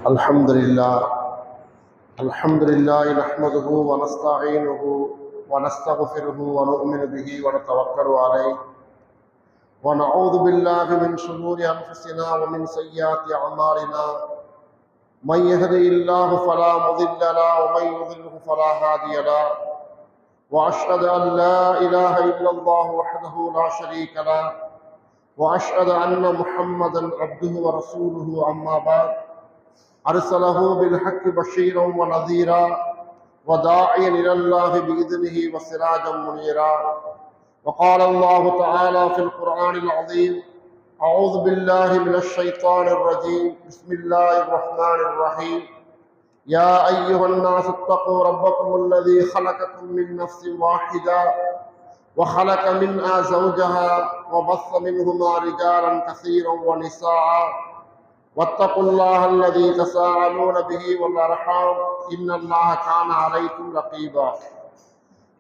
الحمد لله نحمده ونستعينه ونستغفره ونؤمن به ونتوكل عليه ونعوذ بالله من شرور أنفسنا ومن سيئات أعمالنا من يهده الله فلا مضل له ومن يضلل فلا هادي له وأشهد أن لا إله إلا الله وحده لا شريك له وأشهد أن محمدا عبده ورسوله أما بعد أرسله بالحق بشيرا ونذيرا وداعيا إلى الله بإذنه وسراجا منيرا وقال الله تعالى في القرآن العظيم أعوذ بالله من الشيطان الرجيم بسم الله الرحمن الرحيم يا أيها الناس اتقوا ربكم الذي خلقكم من نفس واحدة وخلق منها زوجها وبث منهما رجالا كثيرا ونساء واتقوا الله الذي تساءلون به والأرحام إن الله كان عليكم رقيبا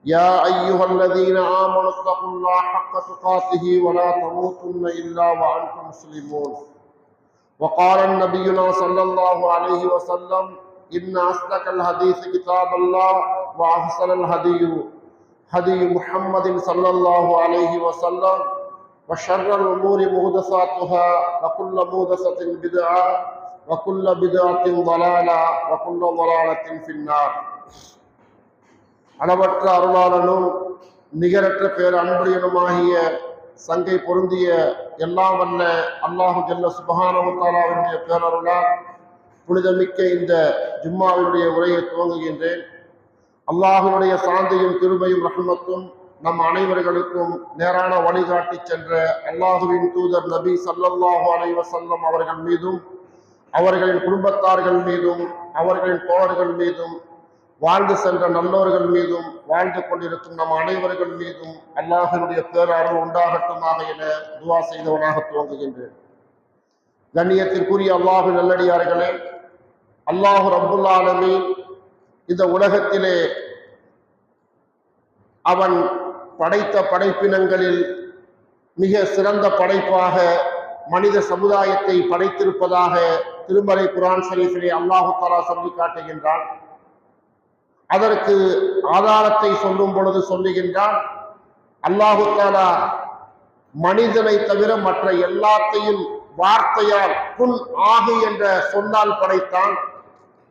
يا أيها الذين آمنوا اتقوا الله حق تقاته ولا تموتن إلا وأنتم مسلمون وقال نبينا صلى الله عليه وسلم إن أصدق الحديث كتاب الله وأحسن الهدي هدي محمد صلى الله عليه وسلم وشر الأمور محدثاتها وكل محدثة بدعة وكل بدعة ضلالة وكل ضلالة في النار. அளவற்ற அருளாளனும் நிகரற்ற பேர் அன்புடையனுமாகிய சங்கை பொருந்திய எல்லாம் வல்ல அல்லாஹு ஜல்ல சுப்ஹானஹு வ தஆலாவுடைய பேரருளால் புனிதமிக்க இந்த ஜும்மாவினுடைய உரையை துவங்குகின்றேன். அல்லாஹுடைய சாந்தியும் கிருபையும் ரஹ்மத்தும் நம் அனைவர்களுக்கும் நேரான வழிகாட்டி சென்ற அல்லாஹுவின் தூதர் நபி ஸல்லல்லாஹு அலைஹி வஸல்லம் அவர்கள் மீதும் அவர்களின் குடும்பத்தார்கள் மீதும் அவர்களின் தோழர்கள் மீதும் வாழ்ந்து சென்ற நல்லோர்கள் மீதும் வாழ்ந்து கொண்டிருக்கும் நம் அனைவர்கள் மீதும் அல்லாஹினுடைய பேரருள் உண்டாகட்டுமாக என துவா செய்தவனாக துவங்குகின்றேன். கண்ணியத்திற்குரிய அல்லாஹு நல்லடியார்களே, அல்லாஹு ரப்புல் ஆலமீன் இந்த உலகத்திலே அவன் படைத்த படைப்பினங்களில் மிக சிறந்த படைப்பாக மனித சமுதாயத்தை படைத்திருப்பதாக திருமறை குர்ஆன் ஷரீஃபிலே அல்லாஹு தஆலா சொல்லி காட்டுகின்றான். அதற்கு ஆதாரத்தை சொல்லும் பொழுது சொல்லுகின்றான், அல்லாஹு தஆலா மனிதனை தவிர மற்ற எல்லாத்தையும் வார்த்தையால் குன் ஆகு என்ற சொன்னால் படைத்தான்.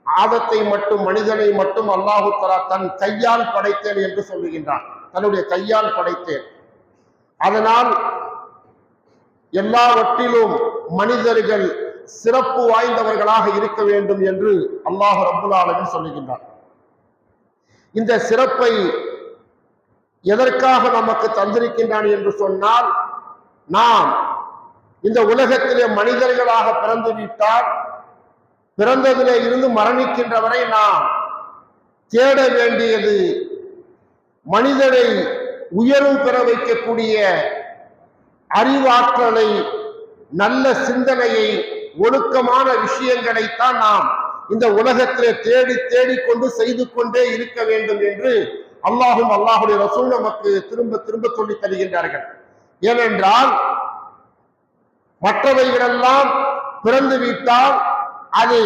ஆதத்தை மட்டும் மனிதனை மட்டும் அல்லாஹு தஆலா தன் கையால் படைத்தேன் என்று சொல்லுகின்றான். தன்னுடைய கையால் படைத்தேன். அதனால் எல்லாவற்றிலும் மனிதர்கள் சிறப்பு வாய்ந்தவர்களாக இருக்க வேண்டும் என்று அல்லாஹ் ரப்புல் ஆலமீன் சொல்லுகின்றான். இந்த சிறப்பை எதற்காக நமக்கு தந்திருக்கின்றான் என்று சொன்னால், நாம் இந்த உலகத்திலே மனிதர்களாக பிறந்து விட்டால் பிறந்ததிலே இருந்து மரணிக்கின்ற வரை நாம் தேட வேண்டியது மனிதனை உயர்வு பெற வைக்கக்கூடிய அறிவாற்றலை, நல்ல சிந்தனையை, ஒழுக்கமான விஷயங்களைத்தான் நாம் இந்த உலகத்திலே தேடிக்கொண்டு செய்து கொண்டே இருக்க வேண்டும் என்று அல்லாஹும் அல்லாஹுடைய ரசூல் நமக்கு திரும்ப திரும்ப சொல்லி தருகின்றார்கள். ஏனென்றால் மற்றவைகளெல்லாம் பிறந்து விட்டால் அது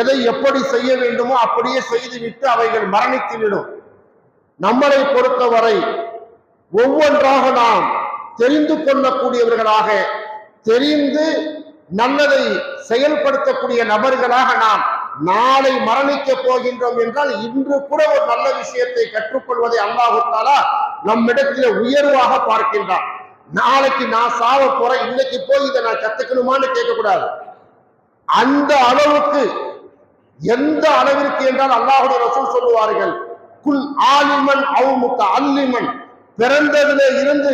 எதை எப்படி செய்ய வேண்டுமோ அப்படியே செய்துவிட்டு அவைகள் மரணித்துவிடும். நம்மளை பொறுத்தவரை ஒவ்வொன்றாக நாம் தெரிந்து கொள்ளக்கூடியவர்களாக, தெரிந்து நல்லதை செயல்படுத்தக்கூடிய நபர்களாக நாம் நாளை மரணிக்க போகின்றோம் என்றால் இன்று கூட ஒரு நல்ல விஷயத்தை கற்றுக்கொள்வதை அல்லாஹ் தஆலா நம்மிடத்தில் உயர்வாக பார்க்கின்றான். நாளைக்கு நான் சாவ போறேன், இன்னைக்கு போய் இதை நான் கத்துக்கணுமான்னு கேட்கக்கூடாது. அந்த அளவுக்கு, எந்த அளவிற்கு என்றால் அல்லாஹ்வுடைய ரசூல் சொல்லுவார்கள், குல் ஆலிமன் அவ் முத்தஅல்லிமன், பிறந்ததிலே இருந்து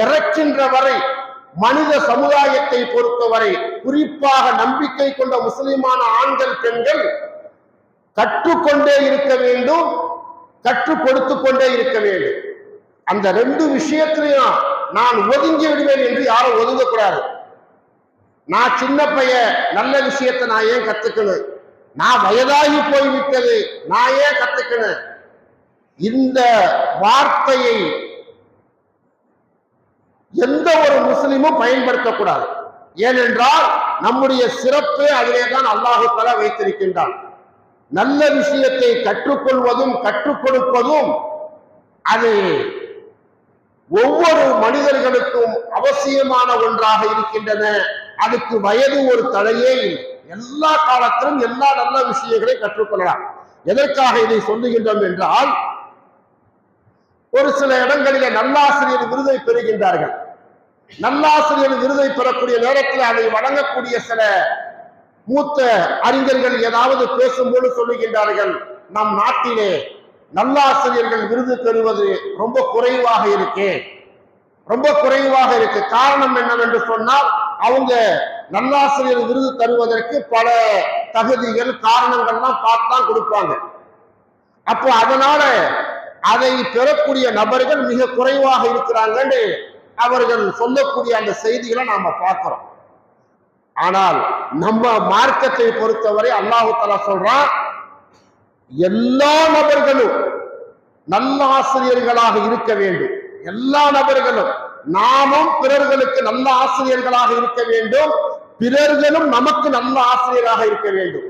இறக்கின்ற வரை மனித சமுதாயத்தை பொறுத்தவரை, குறிப்பாக நம்பிக்கை கொண்ட முஸ்லிமான ஆண்கள் பெண்கள் கற்றுக்கொண்டே இருக்க வேண்டும், கற்றுக் கொடுத்து கொண்டே இருக்க வேண்டும். அந்த ரெண்டு விஷயத்திலையும் நான் ஒதுங்கி விடுவேன் என்று யாரும் ஒதுங்கக்கூடாது. நான் சின்ன பையன், நல்ல விஷயத்தை நான் ஏன் கத்துக்கணும், நான் வயதாகி போய்விட்டது நான் ஏன் கத்துக்கணும், இந்த வார்த்தையை எந்த ஒரு முஸ்லிமும் பயன்படுத்தக்கூடாது. ஏனென்றால் நம்முடைய சிறப்பே அதிலே தான் அல்லாஹு தஆலா வைத்திருக்கின்றான். நல்ல விஷயத்தை கற்றுக்கொள்வதும் கற்றுக் கொடுப்பதும் அது ஒவ்வொரு மனிதர்களுக்கும் அவசியமான ஒன்றாக இருக்கின்றன. அதுக்கு வயது ஒரு தடையே இல்லை. எல்லா காலத்திலும் எல்லா நல்ல விஷயங்களை கற்றுக்கொள்ளலாம். எதற்காக இதை சொல்லுகின்றோம் என்றால், ஒரு சில இடங்களிலே நல்லாசிரியர் விருதை பெறுகின்றார்கள். நல்லாசிரியர் விருதை பெறக்கூடிய நேரத்தில் அதை வழங்கக்கூடிய சில மூத்த அறிஞர்கள் ஏதாவது பேசும்போது சொல்லுகின்றார்கள், நம் நாட்டிலே நல்லாசிரியர்கள் விருது பெறுவது ரொம்ப குறைவாக இருக்கு, ரொம்ப குறைவாக இருக்கு. காரணம் என்னவென்று சொன்னால், அவங்க நல்லாசிரியர் விருது தருவதற்கு பல தகுதிகள் காரணங்கள்லாம் பார்த்துதான் கொடுப்பாங்க. அப்போ அதனால அதை பெறக்கூடிய நபர்கள் மிக குறைவாக இருக்கிறாங்கன்னு அவர்கள் சொல்லக்கூடிய அந்த செய்திகளை நாம பார்க்கிறோம். ஆனால் நம்ம மார்க்கத்தை பொறுத்தவரை அல்லாஹ் தஆலா சொல்றான், எல்லா நபர்களும் நல்ல ஆசிரியர்களாக இருக்க வேண்டும். எல்லா நபர்களும், நாமும் பிறர்களுக்கு நல்ல ஆசிரியர்களாக இருக்க வேண்டும், பிறர்களும் நமக்கு நல்ல ஆசிரியராக இருக்க வேண்டும்.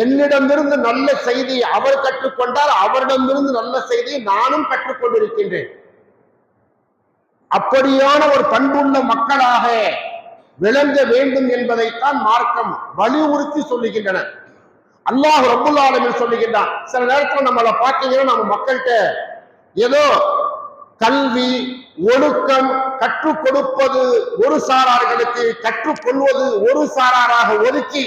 என்னிடமிருந்து நல்ல செய்தியை அவர் கற்றுக்கொண்டால் அவரிடமிருந்து நல்ல செய்தியை நானும் கற்றுக்கொண்டிருக்கின்றேன். அப்படியான ஒரு பண்புள்ள மக்களாக விளங்க வேண்டும் என்பதைத்தான் மார்க்கம் வலியுறுத்தி சொல்லுகின்றன. அல்லாஹ் ரப்புல் ஆலமீன் சொல்லுகின்றான். சில நேரத்தில் நம்மளை பார்த்தீங்கன்னா நம்ம மக்கள்கிட்ட ஏதோ கல்வி ஒழுக்கம் கற்றுக் கொடுப்பது ஒரு சாரார்களுக்கு, கற்றுக்கொள்வது ஒரு சாராராக ஒதுக்கி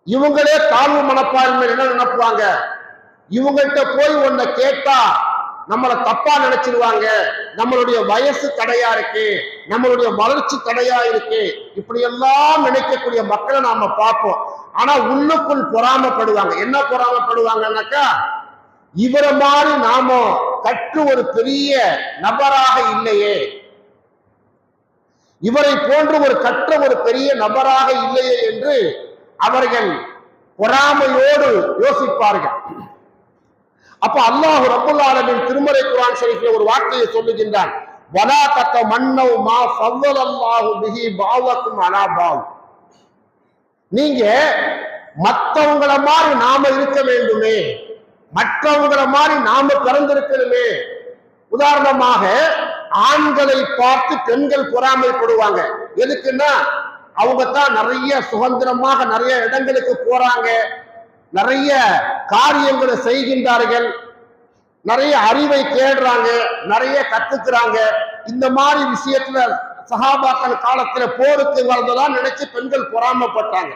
இவங்களே தாழ்வு மனப்பான்மை என்ன நினைப்பாங்க, இவங்கள்ட்ட போய் ஒன்ன கேட்டா நம்மளை தப்பா நினைச்சிருவாங்க, நம்மளுடைய வயசு தடையா இருக்கு, நம்மளுடைய வளர்ச்சி தடையா இருக்கு, இப்படி எல்லாம் நினைக்கக்கூடிய மக்களை நாம பார்ப்போம். ஆனா உள்ளுக்குள் பொறாமப்படுவாங்க. என்ன பொறாமப்படுவாங்கன்னாக்கா, இவரை மாதிரி நாம கற்று ஒரு பெரிய நபராக இல்லையே, இவரை போன்று ஒரு கற்ற ஒரு பெரிய நபராக இல்லையே என்று அவர்கள் பொறாமையோடு யோசிப்பார்கள். அப்ப அல்லாஹ் ரப்புல் ஆலமீன் திருமறை குர்ஆன் ஷரீஃப்ல ஒரு வார்த்தையை சொல்லுகின்றான், வலா தத்தமன்னௌ மா ஃபவ்வலல்லாஹு பிஹி பஅதக்கும் அலா பஅத். நீங்க மற்றவங்கள மாதிரி நாம இருக்க வேண்டுமே, மற்றவங்கள மாதிரி நாம பிறந்திருக்கணுமே. உதாரணமாக ஆண்களை பார்த்து பெண்கள் பொறாமைப்படுவாங்க. எதுக்குன்னா, அவங்க தான் நிறைய சுதந்திரமாக நிறைய இடங்களுக்கு போறாங்க, நிறைய காரியங்களை செய்கின்றார்கள், நிறைய அறிவை தேடுறாங்க, நிறைய கத்துக்கிறாங்க. இந்த மாதிரி விஷயத்துல சஹாபாக்கள் காலத்துல போருக்கு வரதெல்லாம் நினைச்சு பெண்கள் பொறாமப்பட்டாங்க.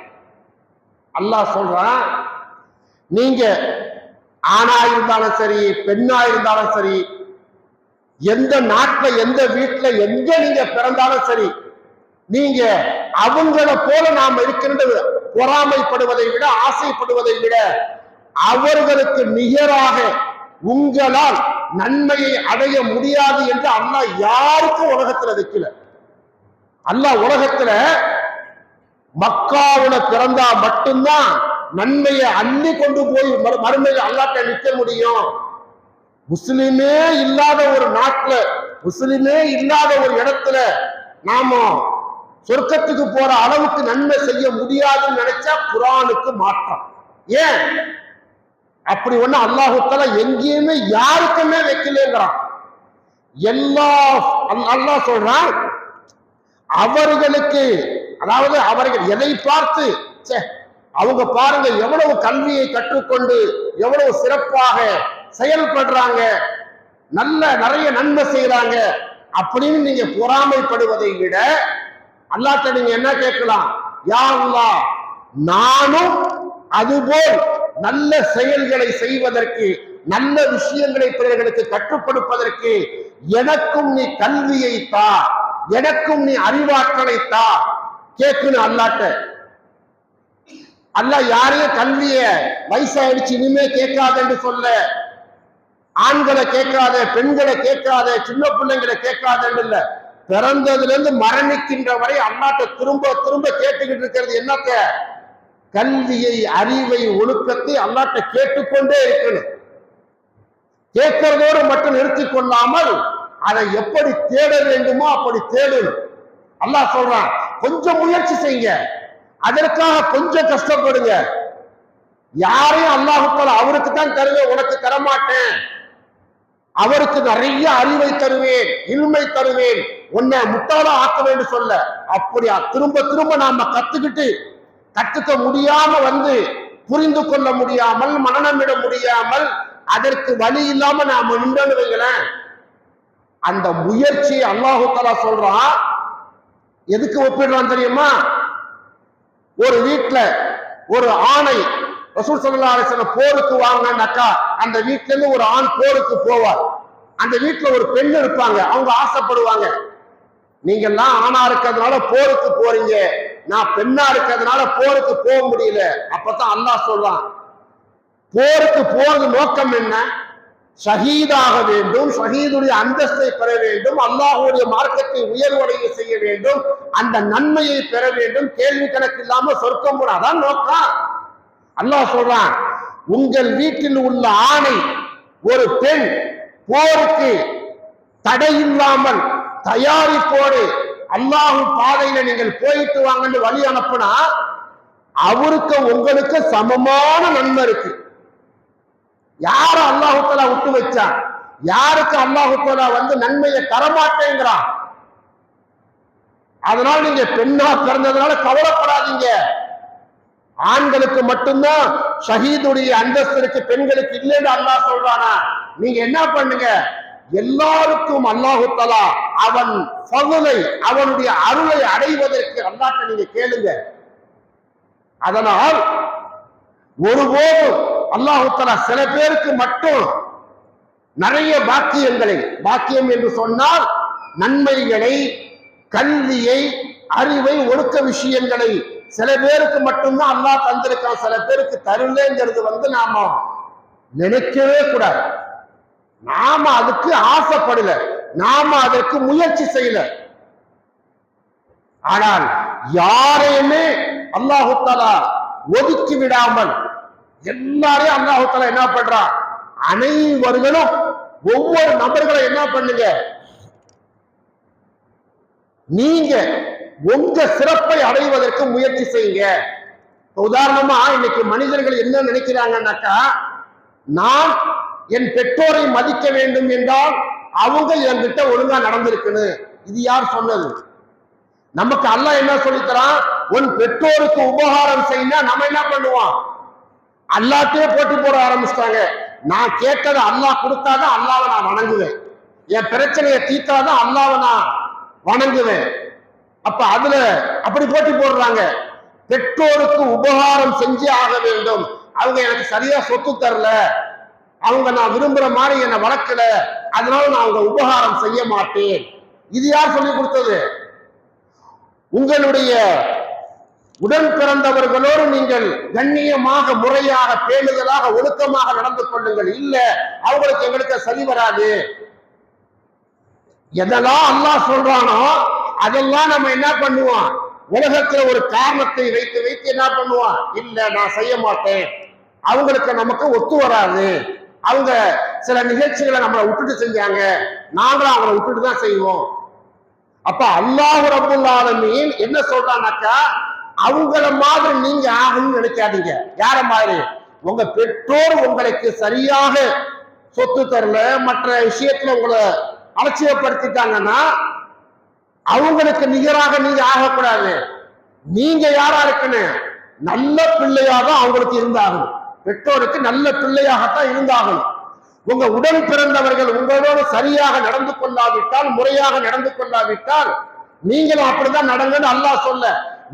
அல்லாஹ் சொல்றான், நீங்க ஆணா இருந்தாலும் சரி பெண்ணா இருந்தாலும் சரி, எந்த நாட்டுல எந்த வீட்டுல எங்க நீங்க பிறந்தாலும் சரி, நீங்க அவங்கள போல நாம இருக்கின்ற பொறாமைப்படுவதை விட ஆசைப்படுவதை விட அவர்களுக்கு நிகராக உங்களால் நன்மையை அடைய முடியாது என்று அல்லாஹ் யாருக்கும் உலகத்துல வைக்கல. அல்லாஹ் உலகத்துல மக்காவுல பிறந்தா மட்டும்தான் நன்மையை அள்ளி கொண்டு போய் மறுமையில் அல்லாஹ்ட்ட நிற்க முடியும். முஸ்லிமே இல்லாத ஒரு நாட்டுல, முஸ்லிமே இல்லாத ஒரு இடத்துல நாம சொர்க்கத்துக்கு போற அளவுக்கு நன்மை செய்ய முடியாதுன்னு நினைச்சா குர்ஆனுக்கு மாற்றம். ஏன் அப்படி ஒண்ணு அல்லாஹ் தஆலா எங்கேயுமே யாருக்குமே வைக்கலங்கிறான். அல்லாஹ் சொல்றான், அவர்களுக்கு, அதாவது அவர்கள் எதை பார்த்து அவங்க பாருங்க எவ்வளவு கல்வியை கற்றுக்கொண்டு எவ்வளவு சிறப்பாக செயல்படுறாங்க, நிறைய நன்மை செய்யறாங்க அப்படின்னு நீங்க பொறாமைப்படுவதை விட அல்லாஹ்ட்ட நீங்க என்ன கேட்கலாம், யா அல்லாஹ் நானும் அதுபோல் நல்ல செயல்களை செய்வதற்கு, நல்ல விஷயங்களை பிறர்களுக்கு கற்றுக்கொடுப்பதற்கு எனக்கும் நீ கல்வியை தா, எனக்கும் நீ அறிவாற்றலை தா கேட்கணும் அல்லாஹ்ட்ட. அல்லாஹ் யாரையும் கல்விய வயசாயிடுச்சு இனிமே கேட்காதன்னு சொல்ல, ஆண்களை கேட்காத, பெண்களை கேட்காத, சின்ன பிள்ளைங்களை கேட்காதன்னு இல்ல, பிறந்ததுல இருந்து மரணிக்கின்ற வரை அல்லாஹ்ட்ட திரும்ப திரும்ப கேட்டுக்கிட்டு இருக்கிறது என்னத்த, கல்வியை, அறிவை, ஒழுக்கத்தை அல்லாஹ்ட்ட கேட்டுக்கொண்டே இருக்கணும். கேட்கிறதோடு மட்டும் நிறுத்திக் கொள்ளாமல் அதை எப்படி தேட வேண்டுமோ அப்படி தேடணும். அல்லாஹ் சொல்றான், கொஞ்சம் முயற்சி செய்யுங்க, அதற்காக கொஞ்சம் கஷ்டப்படுங்க. யாரையும் அல்லாஹ் தஆலா அவருக்கு தான் தருவேன், உனக்கு தரமாட்டேன், அவருக்கு நிறைய அறிவை தருவேன், இல்மை தருவேன், உன்னை முட்டாளா ஆக்க வேண்டும் சொல்ல. அப்படியா திரும்ப திரும்ப நாம கத்துக்க முடியாம வந்து புரிந்து கொள்ள முடியாமல் மனநமிட முடியாமல் அதற்கு வழி இல்லாம நாம நின்று வைங்களேன், அந்த முயற்சி அல்லாஹ் தஆலா சொல்றான். எதுக்கு ஒப்பிடுறான் தெரியுமா? ஒரு வீட்டுல ஒரு ஆணை ரசூல் ஸல்லல்லாஹு அலைஹி வஸல்லம் போருக்கு வாங்கினாக்கா அந்த வீட்டுல இருந்து ஒரு ஆண் போருக்கு போவார். அந்த வீட்டுல ஒரு பெண் இருப்பாங்க, அவங்க ஆசைப்படுவாங்க, நீங்க எல்லாம் ஆணா இருக்கிறதுனால போருக்கு போறீங்க, நான் பெண்ணா இருக்கிறதுனால போருக்கு போக முடியல. அப்பதான் அல்லாஹ் சொல்றான், போருக்கு போறது நோக்கம் என்ன? ஷஹீதாக வேண்டும், ஷஹீதுடைய அந்தஸ்தை பெற வேண்டும், அல்லாஹ்வுடைய மார்க்கத்தை உயர்வடைய செய்ய வேண்டும், அந்த நன்மையை பெற வேண்டும், கேள்வி கணக்கு இல்லாம சொர்க்கம் போன, அதான் நோக்கம். அல்லாஹ் சொல்றான், உங்கள் வீட்டில் உள்ள ஆணை ஒரு பெண் போருக்கு தடையில்லாமல் தயாரிப்போடு அல்லாஹ் பாதையில நீங்கள் போயிட்டு வாங்கன்னு வழி அனுப்புனா அவருக்கு உங்களுக்கு சமமான நன்மை இருக்கு. யார அல்லாஹ் தஆலா விட்டு வச்சான்? யாருக்கு அல்லாஹ் தஆலா வந்து நன்மையை தரமாட்டேங்கிறான்? அதனால நீங்க பெண்ணா பிறந்ததுனால கவலைப்படாதீங்க. ஆண்களுக்கு மட்டும்தான் ஷஹீதுடைய அந்தஸ்து இருக்கு, பெண்களுக்கு இல்லைன்னு அல்லாஹ் சொல்றானா? நீங்க என்ன பண்ணுங்க, எல்லாருக்கும் அல்லாஹ் தஆலா அவன் ஃபضலை அவனுடைய அருளை அடைவதற்கு அல்லாஹ்ட்ட நீங்க கேளுங்க. அதனால் ஒருபோதும் அல்லாஹ் தஆலா சில பேருக்கு மட்டும் நிறைய பாக்கியங்களை, பாக்கியம் என்று சொன்னால் நன்மைகளை, கல்வியை, அறிவை, ஒழுக்க விஷயங்களை சில பேருக்கு மட்டும்தான் அல்லாஹ் தந்திருக்கான், சில பேருக்கு தருலேங்கிறது வந்து நாம நினைக்கவே கூடாது. நாம அதுக்கு ஆசைப்படல, நாம அதற்கு முயற்சி செய்யல. ஆனால் யாரையுமே அல்லாஹ் தஆலா ஒதுக்கி விடாமல் எல்லாரையும் அல்லாஹ் தஆலா என்ன பண்றான், அனைவர்களும் ஒவ்வொரு நபர்களை என்ன பண்ணுங்க, நீங்க உங்க சிறப்பை அடைவதற்கு முயற்சி செய்யுங்க. உதாரணமா இன்னைக்கு மனிதர்கள் என்ன நினைக்கிறாங்கன்னாக்கா, நான் என் பெற்றோரை மதிக்க வேண்டும் என்றால் அவங்க என்கிட்ட ஒழுங்கா நடந்திருக்கணும். இது யார் சொன்னது? நமக்கு அல்லாஹ் என்ன சொல்லித்தரான், உன் பெற்றோருக்கு உபகாரம் செய்ய. நம்ம என்ன பண்ணுவோம், அல்லாஹ்ட்டே போட்டி போட ஆரம்பிச்சிட்டாங்க. நான் கேட்டதை அல்லாஹ் கொடுத்தாதான் அல்லாஹ்வை நான் வணங்குவேன், என் பிரச்சனையை தீர்த்தாதான் அல்லாஹ்வை நான் வணங்குவேன். அப்ப அதுல அப்படி போட்டி போடுறாங்க. பெற்றோருக்கு உபகாரம் செஞ்சே ஆக வேண்டும், அவங்க எனக்கு சரியா சொத்து தரல, அவங்க நான் விரும்புற மாதிரி என்னை வளர்க்கல, அதனால நான் அவங்க உபகாரம் செய்ய மாட்டேன். இது யார் சொல்லி கொடுத்தது? உங்களுடைய உடன் பிறந்தவர்களோடு நீங்கள் கண்ணியமாக, முறையாக, பேணுதலாக, ஒழுக்கமாக நடந்து கொள்ளுங்கள். இல்ல அவங்களுக்கு எங்களுக்கு சரி வராது. எதெல்லாம் அல்லாஹ் சொல்றானோ அதெல்லாம் நம்ம என்ன பண்ணுவோம், உலகத்துல ஒரு காரணத்தை வைத்து வைத்து என்ன பண்ணுவோம், இல்ல நான் செய்ய மாட்டேன், அவங்களுக்கு நமக்கு ஒத்து வராது, அவங்க சில நிகழ்ச்சிகளை நம்மளை விட்டுட்டு செஞ்சாங்க, நாங்களும் அவங்களை விட்டுட்டு தான் செய்வோம். அப்ப அல்லாஹ் ரப்புல் ஆலமீன் என்ன சொல்றானாக்கா, அவங்கள மாதிரி நீங்க ஆகணும்னு நினைக்காதீங்க. யார மாதிரி? உங்க பெற்றோர் உங்களுக்கு சரியாக சொத்து தரல, மற்ற விஷயத்துல உங்களை அலட்சியப்படுத்திட்டாங்கன்னா அவங்களுக்கு நிகராக நீங்க ஆகக்கூடாது. நீங்க யாரா இருக்கணும், நல்ல பிள்ளையாக அவங்களுக்கு இருந்தாகணும், பெற்றோருக்கு நல்ல பிள்ளையாகத்தான் இருந்தாகணும். உங்க உடன் பிறந்தவர்கள் உங்களோடு சரியாக நடந்து கொள்ளாவிட்டால், முறையாக நடந்து கொள்ளாவிட்டால் நீங்களும் அப்படிதான் நடங்கன்னு அல்லாஹ் சொல்ல,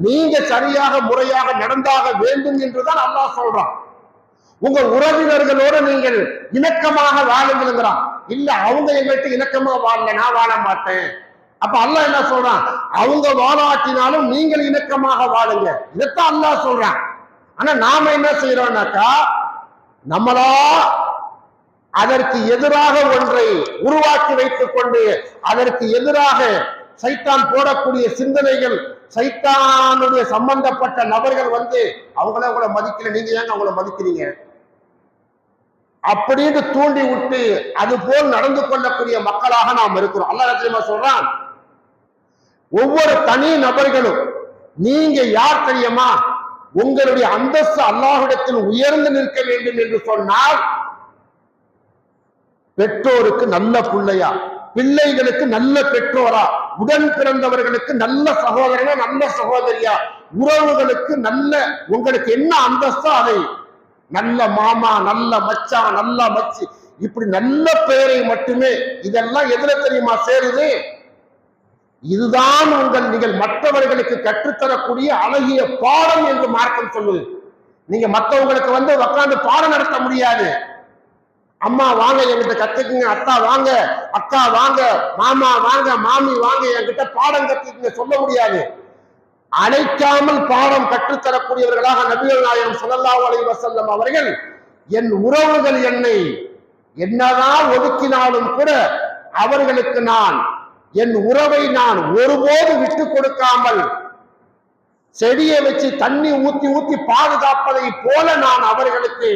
நீங்க சரியாக முறையாக நடந்தாக வேண்டும் என்றுதான் அல்லாஹ் சொல்றான். உங்க உறவினர்களோடு நீங்கள் இணக்கமாக வாழுங்கிறான். இல்ல அவங்க எங்கள்கிட்ட இணக்கமா வாழல, நான் வாழ மாட்டேன். அப்ப அல்லாஹ் என்ன சொல்றான், அவங்க வாழாட்டினாலும் நீங்கள் இணக்கமாக வாழுங்க, இதைத்தான் அல்லாஹ் சொல்றான். ஆனா நாம என்ன செய்யறோம்னாக்கா, நம்மளா அதற்கு எதிராக ஒன்றை உருவாக்கி வைத்துக் கொண்டு அதற்கு எதிராக சைத்தான் போடக்கூடிய சிந்தனைகள், சைத்தானுடைய சம்பந்தப்பட்ட நபர்கள் வந்து அவங்கள உங்களை மதிக்கல, நீங்க ஏங்க அவங்கள மதிக்கிறீங்க அப்படின்னு தூண்டி விட்டு அது போல் நடந்து கொள்ளக்கூடிய மக்களாக நாம் இருக்கிறோம். அல்லாஹ் என்ன சொல்றான், ஒவ்வொரு தனி நபர்களும் நீங்க யார் தெரியுமா? உங்களுடைய அந்தஸ்து அல்லாஹ்விடத்தில் உயர்ந்து நிற்க வேண்டும் என்று சொன்னால் பெற்றோருக்கு நல்ல பிள்ளையா, பிள்ளைகளுக்கு நல்ல பெற்றோரா, உடன் பிறந்தவர்களுக்கு நல்ல சகோதரனா நல்ல சகோதரியா, உறவுகளுக்கு நல்ல, உங்களுக்கு என்ன அந்தஸ்தோ அதை நல்ல மாமா, நல்ல மச்சான், நல்ல மச்சி, இப்படி நல்ல பெயரை மட்டுமே. இதெல்லாம் எதுல தெரியுமா சேருது? இதுதான் நீங்கள் மற்றவர்களுக்கு கற்றுத்தரக்கூடிய அழகிய பாடம் என்று மார்க்கம் சொல்லுது. நீங்க மற்றவங்களுக்கு உட்கார்ந்து பாடம் நடத்த முடியாது. அம்மா வாங்க என்கிட்ட கத்துக்குங்க, அத்தா வாங்க, அக்கா வாங்க, மாமா வாங்க, மாமி வாங்க என்கிட்ட பாடம் கத்துக்குங்க சொல்ல முடியாது. அழைக்காமல் பாடம் கற்றுத்தரக்கூடியவர்களாக நபிகள் நாயகம் ஸல்லல்லாஹு அலைஹி வஸல்லம் அவர்கள், என் உறவுகள் என்னை என்னதான் ஒதுக்கினாலும் கூட அவர்களுக்கு நான் என் உறவை நான் ஒருபோது விட்டு கொடுக்காமல் செடியை வச்சு தண்ணி ஊத்தி ஊத்தி பாதுகாப்பதை போல நான் அவர்களுக்கு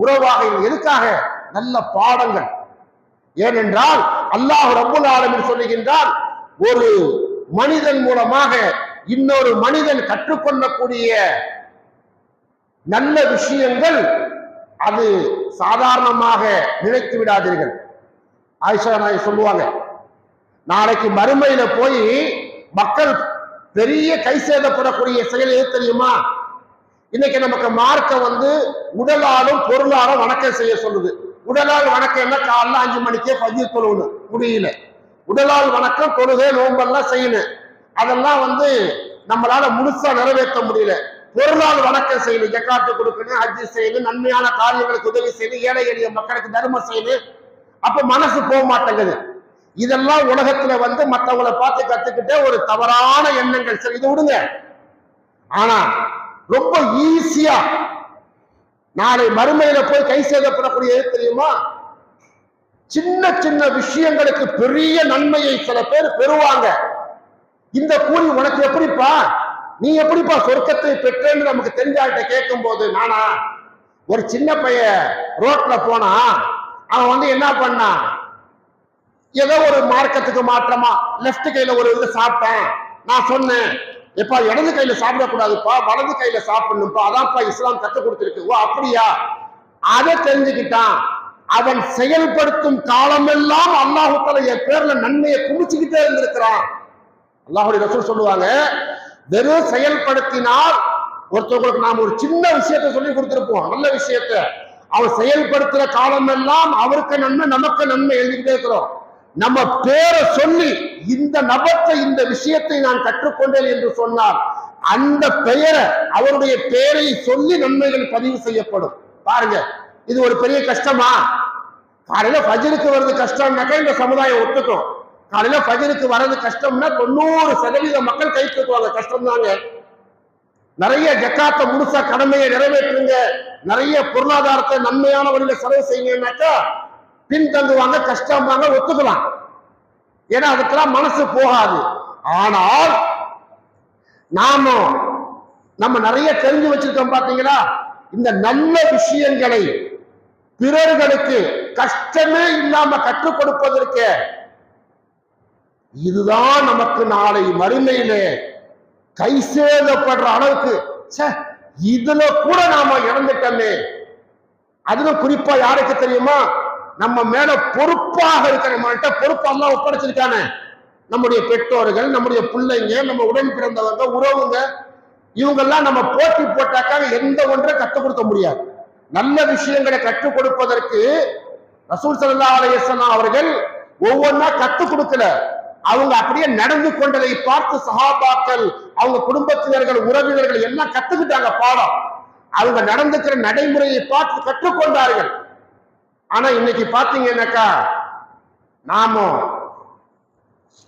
உறவாக. எதுக்காக? நல்ல பாடங்கள். ஏனென்றால் அல்லாஹ் ரப்புல் ஆலமீன் சொல்லுகின்றான், ஒரு மனிதன் மூலமாக இன்னொரு மனிதன் கற்றுக்கொள்ளக்கூடிய நல்ல விஷயங்கள் அது சாதாரணமாக நினைத்து விடாதீர்கள். ஆயிஷா நாயகி சொல்லுவாங்க, நாளைக்கு மறுமையில போய் மக்கள் பெரிய கை சேதப்படக்கூடிய செயல் எது தெரியுமா? இன்னைக்கு நமக்கு மார்க்கம் உடலாலும் பொருளாலும் வணக்கம் செய்ய சொல்லுது. உடலால் வணக்கம் என்ன? காலைல 5 மணிக்கே ஃபஜ்ர் தொழுவணும், முடியல. உடலால் வணக்கம் தொழுகை நோம்பெல்லாம் செய்யணும். அதெல்லாம் நம்மளால முழுசா நிறைவேற்ற முடியல. பொருளால் வணக்கம் செய்யணும், ஜக்காத்து கொடுக்கணும், ஹஜ்ஜி செய்யணும், நன்மையான காரியங்களுக்கு உதவி செய்யணும், ஏழை எளிய மக்களுக்கு தர்மம் செய்யணும். அப்ப மனசு போக மாட்டேங்குது. இதெல்லாம் உலகத்துல மற்றவங்களை பார்த்து கத்துக்கிட்டே ஒரு தவறான எண்ணங்கள். சரி, இது விடுங்க. ஆனா ரொம்ப ஈஸியா நாளை மறுமையில போய் கை சேதப்படக்கூடிய தெரியுமா? சின்ன சின்ன விஷயங்களுக்கு பெரிய நன்மையை சில பேர் பெறுவாங்க. இந்த கூலி உனக்கு எப்படிப்பா, நீ எப்படிப்பா சொர்க்கத்தை பெற்றேன்னு நமக்கு தெரிஞ்சாட்ட கேட்கும் போது, நானா ஒரு சின்ன பையன் ரோட்ல போனா அவன் என்ன பண்ணா, ஏதோ ஒரு மார்க்கத்துக்கு மாற்றமா லெப்ட் கையில ஒரு இது சாப்பிட்டேன். நான் சொன்னேன், எப்பா இடது கையில சாப்பிடக்கூடாதுப்பா, வலது கையில சாப்பிடணும்ப்பா, அதான்ப்பா இஸ்லாம் கற்றுக் கொடுத்திருக்கு. ஓ அப்படியா? அதை தெரிஞ்சுக்கிட்டான். அவன் செயல்படுத்தும் காலமெல்லாம் அல்லாஹ் தஆலா என் பேர்ல நன்மையை குமிச்சுக்கிட்டே இருந்திருக்கிறான். அல்லாஹ்வுடைய ரசூல் சொல்லுவாங்க, வெறும் செயல்படுத்தினால் ஒருத்தவங்களுக்கு நாம் ஒரு சின்ன விஷயத்தை சொல்லி கொடுத்திருப்போம், நல்ல விஷயத்தை, அவன் செயல்படுத்துற காலம் எல்லாம் அவருக்கு நன்மை நமக்கு நன்மை எழுதிக்கிட்டே இருக்கிறோம். நம்ம பேரை சொல்லி இந்த நபத்தை இந்த விஷயத்தை நான் கற்றுக்கொண்டேன் என்று சொன்னால் அந்த பெயரை, அவருடைய பெயரை சொல்லி நன்மைகள் பதிவு செய்யப்படும். பாருங்க, இது ஒரு பெரிய கஷ்டமா? காலையில ஃபஜ்ருக்கு வர்றது கஷ்டம்னாக்கா இந்த சமுதாயம் ஒத்துக்கும். காலையில ஃபஜ்ருக்கு வர்றது கஷ்டம்னா 90% மக்கள் கை தூக்குவாங்க. கஷ்டம் தாங்க. நிறைய ஜக்காத்தை முழுசா கடமையை நிறைவேற்றுங்க, நிறைய பொருளாதாரத்தை நன்மையான வழியில செலவு செய்யுங்கன்னாக்கா பின்தங்குவாங்க, கஷ்டம்பாங்க, ஒத்துக்கலாம். ஏன்னா அதுக்கெல்லாம் மனசு போகாது. ஆனால் நம்ம நிறைய தெரிஞ்சு வச்சிருக்கோம். பாத்தீங்களா, இந்த நல்ல விஷயங்களை பிறர்களுக்கு கஷ்டமே இல்லாம கற்றுக் கொடுப்பதற்கு இதுதான் நமக்கு நாளை மறுமையிலே கை சேதப்படுற அளவுக்கு இதுல கூட நாம இறந்துட்டோமே. அதுல குறிப்பா யாருக்கு தெரியுமா? நம்ம மேல பொறுப்பாக இருக்கிற பொறுப்பு எல்லாம் ஒப்படைச்சிருக்கானே, நம்முடைய பெற்றோர்கள், நம்முடைய பிள்ளைங்க, நம்ம உடன் பிறந்தவங்க, உறவுங்க, இவங்கெல்லாம் நம்ம போட்டி போட்டாக்காக எந்த ஒன்றை கற்றுக் கொடுக்க முடியாது. நல்ல விஷயங்களை கற்றுக் கொடுப்பதற்கு ரசூல் ஸல்லல்லாஹு அலைஹி வஸல்லம் அவர்கள் ஒவ்வொன்றா கற்றுக் கொடுக்கல. அவங்க அப்படியே நடந்து கொண்டதை பார்த்து சஹாபாக்கள், அவங்க குடும்பத்தினர்கள், உறவினர்கள் எல்லாம் கத்துக்கிட்டாங்க பாடம். அவங்க நடந்துக்கிற நடைமுறையை பார்த்து கற்றுக்கொண்டார்கள். ஆனா இன்னைக்கு பாத்தீங்கன்னாக்கா நாம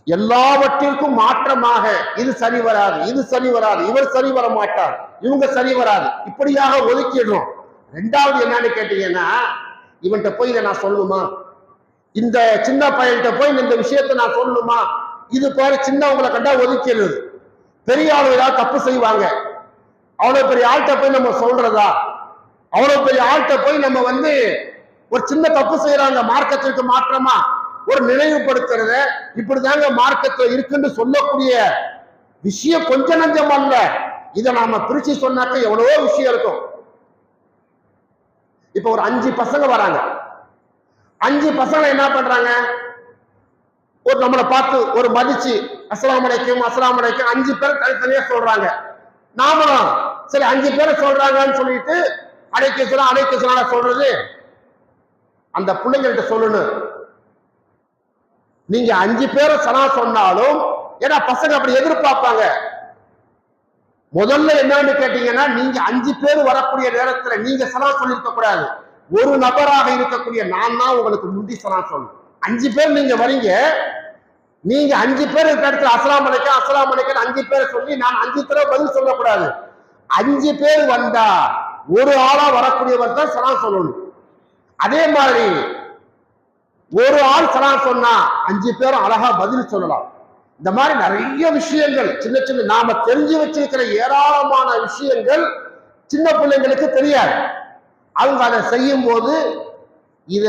எல்லாவற்றிற்கும் மாற்றமாக இது சரி வராது, இது சரி வராது, இவர் சரி வர மாட்டார், இவங்க சரி வராது, இப்படியாக ஒதுக்கிடுறோம். ரெண்டாவது என்னன்னு கேட்டீங்கன்னா, இவன்கிட்ட போய் இதை நான் சொல்லணுமா, இந்த சின்ன பையன்கிட்ட போய் இந்த விஷயத்தை நான் சொல்லணுமா, இது பாரு சின்னவங்களை கண்டா ஒதுக்கிறது. பெரிய ஆளு ஏதாவது தப்பு செய்வாங்க, அவ்வளவு பெரிய ஆள்கிட்ட போய் நம்ம சொல்றதா? அவ்வளவு பெரிய ஆள்கிட்ட போய் நம்ம ஒரு சின்ன தப்பு செய்யறாங்க, மார்க்கத்திற்கு மாற்றமா ஒரு நினைவுபடுத்துறத இப்படிதாங்க மார்க்கத்துல இருக்குன்னு சொல்லக்கூடிய விஷயம் கொஞ்சம் நஞ்சம் அல்ல. இதை நாம பிரிச்சு சொன்னாக்க எவ்வளவோ விஷயம் இருக்கும். இப்ப ஒரு 5 பசங்க வராங்க. 5 பசங்க என்ன பண்றாங்க? ஒரு நம்மளை பார்த்து ஒரு மதிச்சு அஸ்ஸலாமு அலைக்கும் அஸ்ஸலாமு அலைக்கும் 5 பேர் தனித்தனியா சொல்றாங்க. நாமளும் சரி 5 பேரை சொல்றாங்கன்னு சொல்லிட்டு அலைக்கும் சொல்றது அந்த பிள்ளைங்கள்ட்ட சொல்லணும். நீங்க 5 பேரை சலா சொன்னாலும், ஏன்னா பசங்க அப்படி எதிர்பார்ப்பாங்க. முதல்ல என்னன்னு கேட்டீங்கன்னா, நீங்க 5 பேர் வரக்கூடிய நேரத்துல நீங்க சலா சொல்லிருக்க கூடாது. ஒரு நபராக இருக்கக்கூடிய நான் தான் உங்களுக்கு முந்தி சலா சொல்லணும். 5 பேர் நீங்க வரீங்க, நீங்க 5 பேர் இருக்க இடத்துல அஸ்ஸலாமு அலைக்கும் 5 பேரை சொல்லி நான் 5 தடவை பதில் சொல்லக்கூடாது. 5 பேர் வந்தா ஒரு ஆளா வரக்கூடியவர் தான் சலாம் சொல்லணும். அதே மாதிரி ஒரு ஆள் சலாம் சொன்னா 5 பேரும் அழகா பதில் சொல்லலாம். இந்த மாதிரி நிறைய விஷயங்கள் சின்ன சின்ன நாம தெரிஞ்சு வச்சிருக்கிற ஏராளமான விஷயங்கள் சின்ன பிள்ளைங்களுக்கு தெரியாது. அவங்க அதை செய்யும் போது இத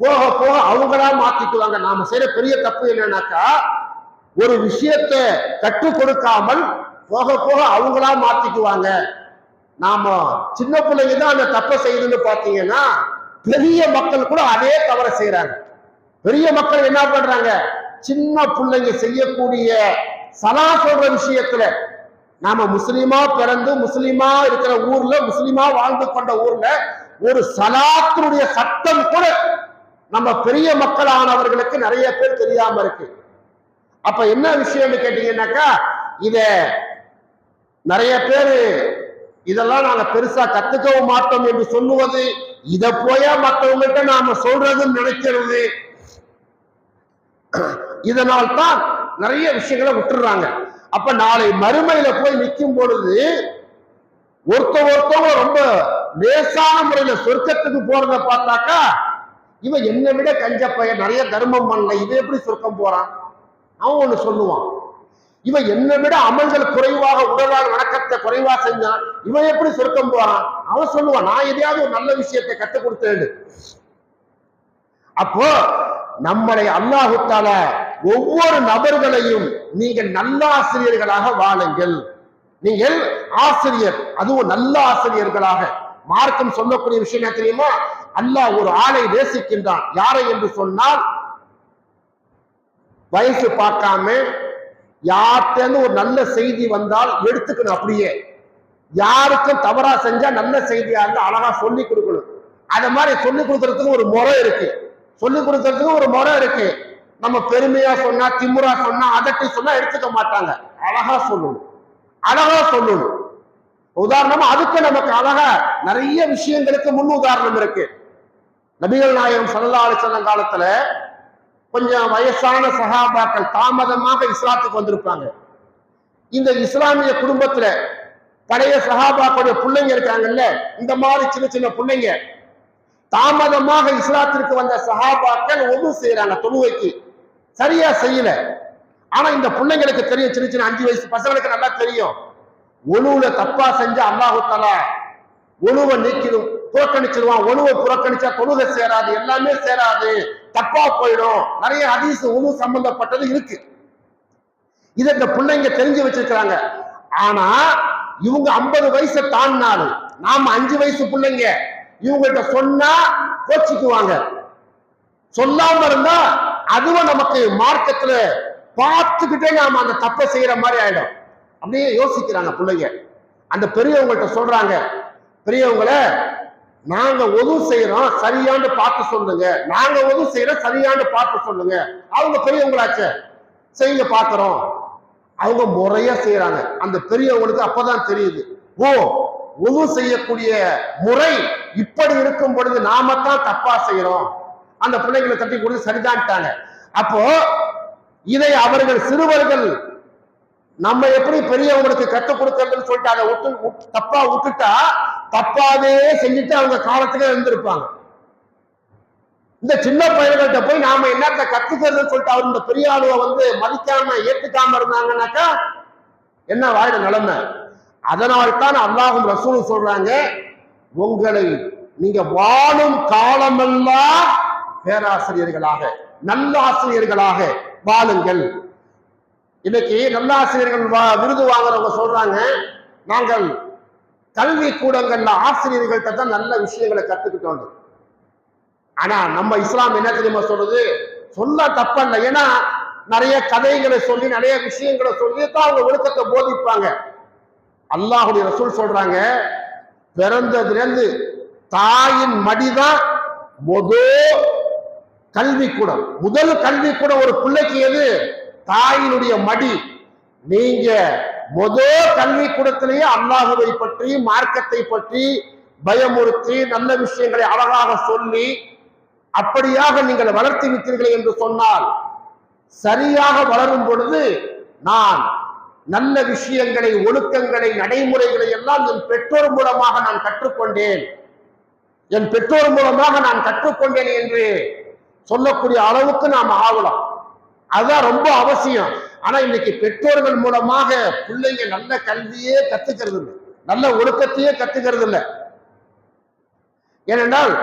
போக போக அவங்களா மாத்திக்குவாங்க. நாம செய்யற பெரிய தப்பு என்னன்னாக்கா, ஒரு விஷயத்தை கற்றுக் கொடுக்காமல் போக போக அவங்களா மாத்திக்குவாங்க. நாம சின்ன பிள்ளைங்க தான் அந்த தப்பை செய்யுதுன்னு பாத்தீங்கன்னா, பெரிய மக்கள் கூட அதே தவறை செய்யறாங்க. பெரிய மக்கள் என்ன பண்றாங்க? சின்ன பிள்ளைங்க செய்யக்கூடிய சலா சொல்ற விஷயத்துல, நாம முஸ்லிமா பிறந்து முஸ்லிமா இருக்கிற ஊர்ல, முஸ்லிமா வாழ்ந்து கொண்ட ஊர்ல ஒரு சலாத்தினுடைய சட்டம் கூட நம்ம பெரிய மக்களானவர்களுக்கு நிறைய பேர் தெரியாம இருக்கு. அப்ப என்ன விஷயம்னு கேட்டீங்கன்னாக்கா, இத நிறைய பேரு இதெல்லாம் நாங்க பெருசா கத்துக்கவும் மாட்டோம் என்று சொல்லுவது, இத போயா மற்றவங்கள்ட்ட நாம சொல்றதுன்னு நினைக்கிறது, இதனால் தான் நிறைய விஷயங்களை விட்டுறாங்க. அப்ப நாளை மறுமையில போய் நிற்கும் பொழுது ஒருத்தவங்க ரொம்ப லேசான முறையில சொர்க்கத்துக்கு போறத பார்த்தாக்கா, இவன் என்னை விட கஞ்ச பையன், நிறைய தர்மம் பண்ணல, இவன் எப்படி சொர்க்கம் போறான்? அவன் ஒண்ணு சொல்லுவான். இவன் என்னை விட அமல்கள் குறைவாக, உடலால் வணக்கத்தை குறைவா செஞ்சான், இவன் எப்படி சொர்க்கம் போறான்? அவன் சொல்லுவான், நான் எதையாவது ஒரு நல்ல விஷயத்தை கற்றுக் கொடுத்தேன். அப்போ நம்மளை அல்லாஹு தஆலா ஒவ்வொரு நபர்களையும் நீங்கள் நல்ல ஆசிரியர்களாக வாழுங்கள், நீங்கள் ஆசிரியர், அதுவும் நல்ல ஆசிரியர்களாக. மார்க்கம் சொல்லக்கூடிய விஷயம் என்ன தெரியுமா? அல்லாஹ் ஒரு ஆளை நேசிக்கின்றான். யாரை என்று சொன்னால், வயசு பார்க்காம யார்கிட்ட ஒரு நல்ல செய்தி வந்தால் எடுத்துக்கணும். அப்படியே யாருக்கும் தவறா செஞ்சா நல்ல செய்தியா இருந்தா அழகா சொல்லி கொடுக்கணும். அத மாதிரி சொல்லி கொடுக்கறதுக்கு ஒரு முறை இருக்கு. சொல்லி கொடுக்கறதுக்கு ஒரு முறை இருக்கு. நம்ம பெருமையா சொன்னா, திமுறா சொன்னா, அதட்டி சொன்னா எடுத்துக்க மாட்டாங்க. அழகா சொல்லணும், அழகா சொல்லணும். உதாரணமா அதுக்கு நமக்கு அழகா நிறைய விஷயங்களுக்கு முன் உதாரணம் இருக்கு. நபிகள் நாயகம் ஸல்லல்லாஹு அலைஹி வஸல்லம் காலத்துல கொஞ்சம் வயசான சஹாபாக்கள் தாமதமாக இஸ்லாத்துக்கு வந்திருப்பாங்க. இந்த இஸ்லாமிய குடும்பத்துல பழைய சஹாபாக்களுடைய பிள்ளைங்க இருக்காங்கல்ல, இந்த மாதிரி சின்ன சின்ன பிள்ளைங்க தாமதமாக இஸ்லாத்திற்கு வந்த சஹாபாக்கள் ஒவ்வொரு செய்யறாங்க, தொழுவைக்கு சரியா செய்யல. ஆனா இந்த பிள்ளைங்களுக்கு தெரியும், சின்ன சின்ன 5 வயசு பசங்களுக்கு நல்லா தெரியும், ஒழுவுல தப்பா செஞ்சா அல்லாஹு தஆலா ஒழுவை நீக்கிடும், புறக்கணிச்சிருவான். ஒழுவை புறக்கணிச்சா தொழுகை சேராது, எல்லாமே சேராது, தப்பா போயிடும். நிறைய ஹதீஸ் ஒழு சம்பந்தப்பட்டது இருக்கு. இதை இந்த பிள்ளைங்க தெரிஞ்சு வச்சிருக்கிறாங்க. ஆனா இவங்க 50 வயசை தாண்டினாலும், நாம 5 வயசு பிள்ளைங்க, இவங்கள்ட்ட சொன்னா கோச்சிக்குவாங்க. சொல்லாம இருந்தா அதுவும் நமக்கு மார்க்கத்துல பார்த்துக்கிட்டே நாம அந்த தப்பை செய்யற மாதிரி ஆயிடும். அப்படியே யோசிக்கிறாங்க பிள்ளைங்க. அந்த பெரியவங்கள்ட்ட சொல்றாங்க, பெரியவங்களை நாங்க ஒது செய்யறோம், சரியான்னு பார்த்து சொல்லுங்க, நாங்க ஒது செய்யறோம், சரியான்னு பார்த்து சொல்லுங்க. அவங்க பெரியவங்களாச்ச, செய்ய பாக்குறோம். அவங்க முறையா செய்யறாங்க. அந்த பெரியவங்களுக்கு அப்பதான் தெரியுது, ஓ ஒது செய்யக்கூடிய முறை இப்படி இருக்கும் பொழுது நாம தான் தப்பா செய்யறோம். அந்த பிள்ளைங்களை தட்டி கொடுத்து சரிதான்ட்டாங்க. அப்போ இதை அவர்கள் சிறுவர்கள் நம்ம எப்படி பெரியவங்களுக்கு கற்றுக் கொடுக்கறதுன்னு சொல்லிட்டு அதை தப்பா விட்டுட்டா தப்பாவே செஞ்சுட்டு அவங்க காலத்துக்கே இருந்திருப்பாங்க. இந்த சின்ன பையன்கள்ட்ட போய் நாம என்னத்த கத்துக்கிறதுன்னு சொல்லிட்டு அவர் இந்த பெரிய ஆளுவை மதிக்காம ஏத்துக்காம இருந்தாங்கன்னாக்கா என்ன வாயிட நிலைமை. அதனால்தான் அல்லாஹும் ரசூலும் சொல்றாங்க, உங்களை நீங்க வாழும் காலமெல்லாம் பேராசிரியர்களாக நல்ல ஆசிரியர்களாக வாழுங்கள். இன்னைக்கு நல்ல ஆசிரியர்கள் விருது வாங்குறவங்க சொல்றாங்க, நாங்கள் கல்வி கூடங்கள்ல ஆசிரியர்கள்ட்ட தான் நல்ல விஷயங்களை கத்துக்கிட்டோம். ஆனா நம்ம இஸ்லாம் என்ன தெரியுமா சொல்றது? சொல்ல தப்பல்ல. ஏன்னா நிறைய கதைகளை சொல்லி நிறைய விஷயங்களை சொல்லி தான் அவங்க ஒழுக்கத்தை போதிப்பாங்க. அல்லாஹுடைய ரசூல் சொல்றாங்க, பிறந்ததுல இருந்து தாயின் மடிதான் முதல் கல்விக்கூடம். முதல் கல்விக்கூடம் ஒரு பிள்ளைக்கு எது? தாயினுடைய மடி. நீங்க முதல் கல்விக்கூடத்திலேயே அல்லாஹுவை பற்றி மார்க்கத்தை பற்றி பயமுறுத்தி நல்ல விஷயங்களை அழகாக சொல்லி அப்படியாக நீங்கள் வளர்த்தி விட்டீர்கள் என்று சொன்னால், சரியாக வளரும் பொழுது நான் நல்ல விஷயங்களை, ஒழுக்கங்களை, நடைமுறைகளை எல்லாம் என் பெற்றோர் மூலமாக நான் கற்றுக்கொண்டேன், என் பெற்றோர் மூலமாக நான் கற்றுக்கொண்டேன் என்று சொல்லக்கூடிய அளவுக்கு நாம் ஆகலாம். அதுதான் ரொம்ப அவசியம். ஆனா இன்னைக்கு பெற்றோர்கள் மூலமாக பிள்ளைங்க நல்ல கல்வியே கத்துக்கிறது இல்லை, நல்ல ஒழுக்கத்தையே கத்துக்கிறது இல்லை. ஏனென்றால்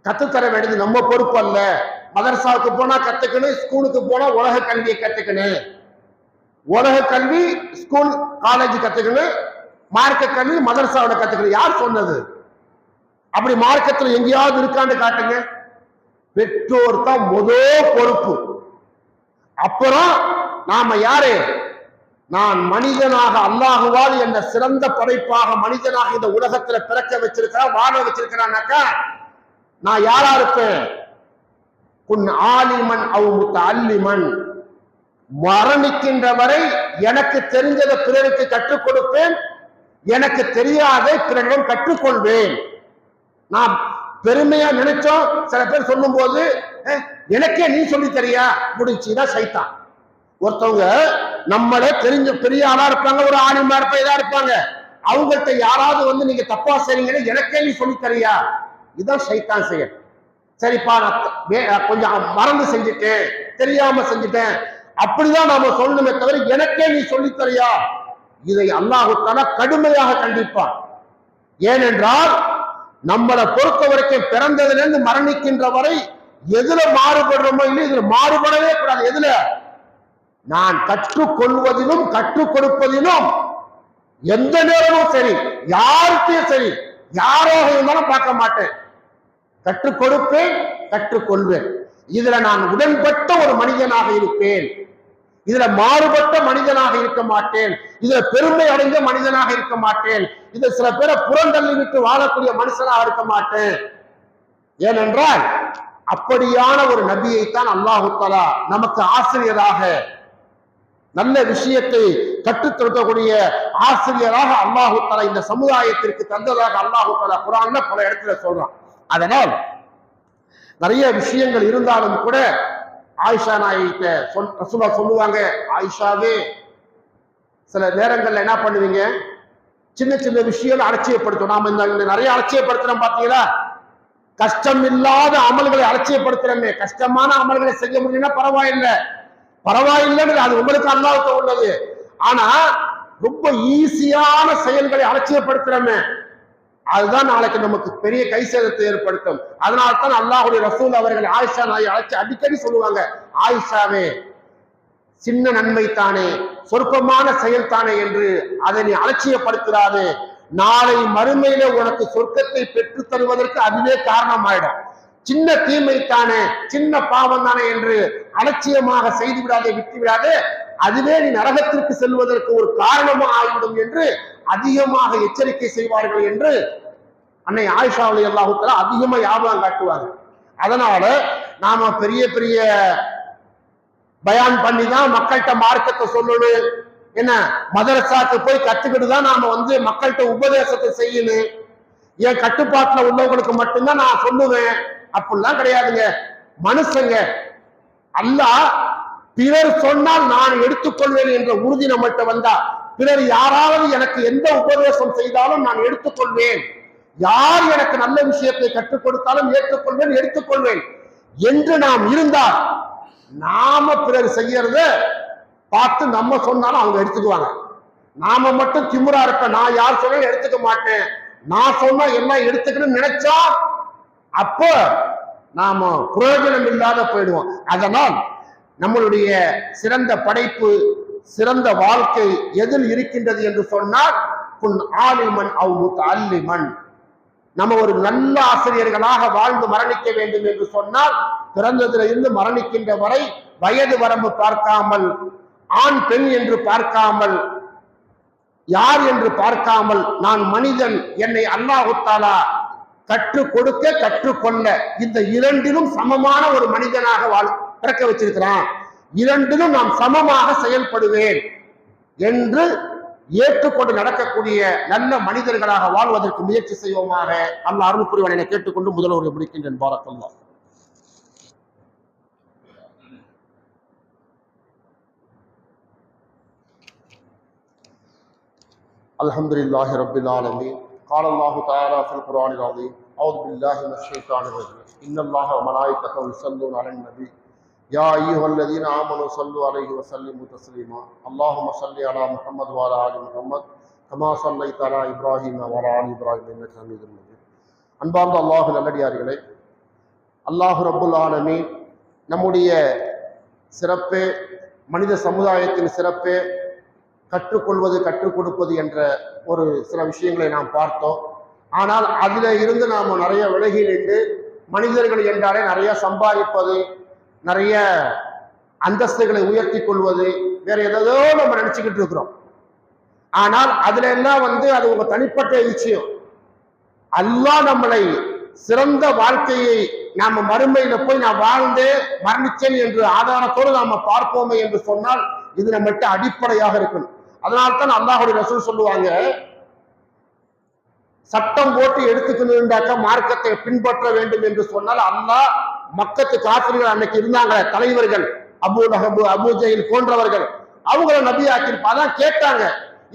கத்துத்தர வேண்டியது நம்ம பொறுப்பு அல்ல. மதரசாவுக்கு போனா கத்துக்கணும், ஸ்கூலுக்கு போனா உலக கல்வியை கத்துக்கணும். உலக கல்வி ஸ்கூல் காலேஜ் கத்துக்கணும், மார்க்க கல்வி மதரசாவோட கத்துக்கணும். யார் சொன்னது? அப்படி மார்க்கத்தில் எங்கேயாவது இருக்கான்னு காட்டுங்க. பெற்றோர் தான் முதல் பொறுப்பு. அப்புறம் நாம யாரு? நான் மனிதனாக அல்லாஹுவால் என்ற சிறந்த படைப்பாக மனிதனாக இந்த உலகத்துல பிறக்க வச்சிருக்கிறான், வாழ வச்சிருக்கிறான்னாக்கா நான் யாரா இருப்பேன்? குன் ஆலிமன் அவ் முத்தஅல்லிமன். மரணிக்கின்ற வரை எனக்கு தெரிஞ்சதை பிறருக்கு கற்றுக் கொடுப்பேன், எனக்கு தெரியாதை பிறரிடம் கற்றுக்கொள்வேன். நான் பெருமையா நினைச்சோம். சில பேர் சொல்லும் போது எனக்கே நீ சொல்லி தரியா முடிச்சுதான் சைத்தான். ஒருத்தவங்க நம்மளே தெரிஞ்ச பெரிய ஆளா இருப்பாங்க, ஒரு ஆலிமா இருப்பா, இதா இருப்பாங்க. அவங்கள்ட்ட யாராவது வந்து நீங்க தப்பா செய்றீங்கன்னு எனக்கே நீ சொல்லி தரியா, இதான் சைத்தான் செயல். சரிப்பா நான் கொஞ்சம் மறந்து செஞ்சுட்டேன், தெரியாம செஞ்சுட்டேன், அப்படிதான் நாம சொல்லணுமே தவிர எனக்கே நீ சொல்லி தரியா, இதை அல்லாஹ் தஆலா கடுமையாக கண்டிப்பான். ஏனென்றால் நம்மளை பொறுத்த வரைக்கும் பிறந்ததுல இருந்து மரணிக்கின்ற வரை எதுல மாறுபடுறோமோ இல்லை, இதுல மாறுபடவே கூடாது. எதுல? நான் கற்றுக்கொள்வதிலும் கற்றுக் கொடுப்பதிலும் எந்த நேரமும் சரி, யாருக்கையும் சரி, யாராக இருந்தாலும் பார்க்க மாட்டேன். கற்றுக் கொடுப்பேன், கற்றுக்கொள்வேன். இதுல நான் உடன்பட்ட ஒரு மனிதனாக இருப்பேன், இதுல மாறுபட்ட மனிதனாக இருக்க மாட்டேன், இதுல பெருமை அடைந்த மனிதனாக இருக்க மாட்டேன், இது சில பேரை புறந்தள்ளி விட்டு வாழக்கூடிய மனுஷனாக இருக்க மாட்டேன். ஏனென்றால் அப்படியான ஒரு நபியைத்தான் அல்லாஹு தஆலா நமக்கு ஆசிரியராக, நல்ல விஷயத்தை கற்றுத்தரக்கூடிய ஆசிரியராக அல்லாஹு தஆலா இந்த சமுதாயத்திற்கு தந்ததாக அல்லாஹு தஆலா குர்ஆன்ல பல இடத்துல சொல்றான். அதனால் நிறைய விஷயங்கள் இருந்தாலும் கூட ஆயிஷா நாயிட்ட ரசூலுல்லாஹ் சொல்லுவாங்க, ஆயிஷாவே சில நேரங்கள்ல என்ன பண்ணுவீங்க, சின்ன சின்ன விஷயம் அலட்சியப்படுத்தும். நாம இந்த நிறைய அலட்சியப்படுத்துறோம் பாத்தீங்களா? கஷ்டம் இல்லாத அமல்களை அலட்சியப்படுத்துறமே. கஷ்டமான அமல்களை செய்ய முடியும்னா பரவாயில்லை, பரவாயில்லைன்னு அது உங்களுக்கு அல்லாஹ்வுக்கு உள்ளது. ஆனா ரொம்ப ஈஸியான செயல்களை அலட்சியப்படுத்துறமே, அதுதான் நாளைக்கு நமக்கு பெரிய கை சேதத்தை ஏற்படுத்தும். அதனால்தான் அல்லாஹ்வுடைய ரசூல் அவர்கள் ஆயிஷா நாயை அழைச்சு அடிக்கடி சொல்லுவாங்க, ஆயிஷாவே சின்ன நன்மை தானே, சொற்பமான செயல் தானே என்று அதை நீ அலட்சியப்படுத்துறாது, நாளை மறுமையில உனக்கு சொர்க்கத்தை பெற்று தருவதற்கு அதுவே காரணமாயிடும். சின்ன தீமை தானே, சின்ன பாவம் தானே என்று அலட்சியமாக செய்து விடாதே, விட்டு விடாதே, அதுவே நீ நரகத்திற்கு செல்வதற்கு ஒரு காரணமாக ஆகிவிடும் என்று அதிகமாக எச்சரிக்கை செய்வார்கள் என்று அன்னை ஆயிஷா ரலியல்லாஹு தஆலா அதிகமா ஞாபகம் காட்டுவாங்க. அதனால நாம பெரிய பெரிய பயான் பண்ணி தான் மக்கள்கிட்ட மார்க்கத்தை சொல்லணும். என்ன, மதரசாக்கு போய் கத்துக்கிட்டு தான் நாம வந்து மக்கள்கிட்ட உபதேசத்தை செய்யணும். என் கட்டுப்பாட்டுல உள்ளவங்களுக்கு மட்டும்தான் நான் சொல்லுவேன் அப்படிலாம் கிடையாதுங்க. மனுஷங்க அல்லாஹ் பிறர் சொன்னால் நான் எடுத்துக்கொள்வேன் என்ற உறுதி நம்மகிட்ட வந்தா, பிறர் யாராவது எனக்கு எந்த உபதேசம் செய்தாலும் நான் எடுத்துக்கொள்வேன், யார் எனக்கு நல்ல விஷயத்தை கற்றுக் கொடுத்தாலும் ஏற்றுக்கொள்வேன், எடுத்துக்கொள்வேன் என்று நாம் இருந்தால், நாம பிறர் செய்யறத பார்த்து நம்ம சொன்னாலும் அவங்க எடுத்துக்குவாங்க. நாம மட்டும் திமிரா இருப்ப, நான் யார் சொன்னாலும் எடுத்துக்க மாட்டேன், நான் சொன்னா எல்லாம் எடுத்துக்கணும்னு நினைச்சா அப்போ நாம பிரயோஜனம் இல்லாத போயிடுவோம். அதனால் நம்மளுடைய சிறந்த படைப்பு, சிறந்த வாழ்க்கை எதில் இருக்கின்றது என்று சொன்னால், குன் ஆலிமன் அவ் முத்தஅல்லிமன், நம்ம ஒரு நல்ல ஆசிரியர்களாக வாழ்ந்து மரணிக்க வேண்டும் என்று சொன்னால், பிறந்ததிலிருந்து மரணிக்கின்ற வரை வயது வரம்பு பார்க்காமல், ஆண் பெண் என்று பார்க்காமல், யார் என்று பார்க்காமல், நான் மனிதன், என்னை அல்லாஹ் தஆலா கற்றுக் கொடுக்க கற்றுக்கொள்ள இந்த இரண்டிலும் சமமான ஒரு மனிதனாக பிறக்க வச்சிருக்கிறான், இரண்டிலும் நான் சமமாக செயல்படுவேன் என்று ஏற்றுக்கொண்டு நடக்கக்கூடிய நல்ல மனிதர்களாக வாழ்வதற்கு முயற்சி செய்வோமாக. அல்லாஹ் அருள் புரிவான் என கேட்டுக்கொண்டு முதல்வரை முடிக்கின்றேன். பாரக்கல்லாஹ். அல்ஹம்துலில்லாஹி ரப்பில் ஆலமீன். قال الله تعالى في القرآن العظيم أعوذ بالله من الشيطان الرجيم إن الله وملائكته يصلون على النبي يا أيها الذين آمنوا صلوا عليه وسلموا تسليما اللهم صل على محمد وعلى آل محمد كما صليت على إبراهيم وعلى آل إبراهيم إنك حميد مجيد. அன்பார்ந்த அல்லாஹ் நல்லடியார்களே, அல்லாஹ் ரப்புல் ஆலமீன் நம்முடைய சிறப்பே, மனித சமுதாயத்தின் சிறப்பே கற்றுக்கொள்வது கற்றுக் கொடுப்பது என்ற ஒரு சில விஷயங்களை நாம் பார்த்தோம். ஆனால் அதில் இருந்து நாம் நிறைய விலகி நின்று மனிதர்கள் என்றாலே நிறைய சம்பாதிப்பது, நிறைய அந்தஸ்துகளை உயர்த்தி கொள்வது, வேற ஏதோ நம்ம நினைச்சுக்கிட்டு இருக்கிறோம். ஆனால் அதுல எல்லாம் அது உங்க தனிப்பட்ட விஷயம். அல்லாஹ் நம்மளை சிறந்த வாழ்க்கையை நாம மறுமையில போய் நான் வாழ்ந்தே மரணிச்சேன் என்று ஆதாரத்தோடு நாம பார்ப்போமே என்று சொன்னால் இது நம்மகிட்ட அடிப்படையாக இருக்கணும். அதனால்தான் அல்லாஹுடைய ரசூல் சொல்லுவாங்க, சட்டம் போட்டு எடுத்துக்கணும்டாக்க மார்க்கத்தை பின்பற்ற வேண்டும் என்று சொன்னால், அல்லாஹ் மக்கத்து காஃபிர்கள் அன்னைக்கு இருந்தாங்க தலைவர்கள், அபூ லஹப், அபூ ஜஹல் போன்றவர்கள், அவங்கள நபியாக்கிருப்பா. அதான் கேட்டாங்க,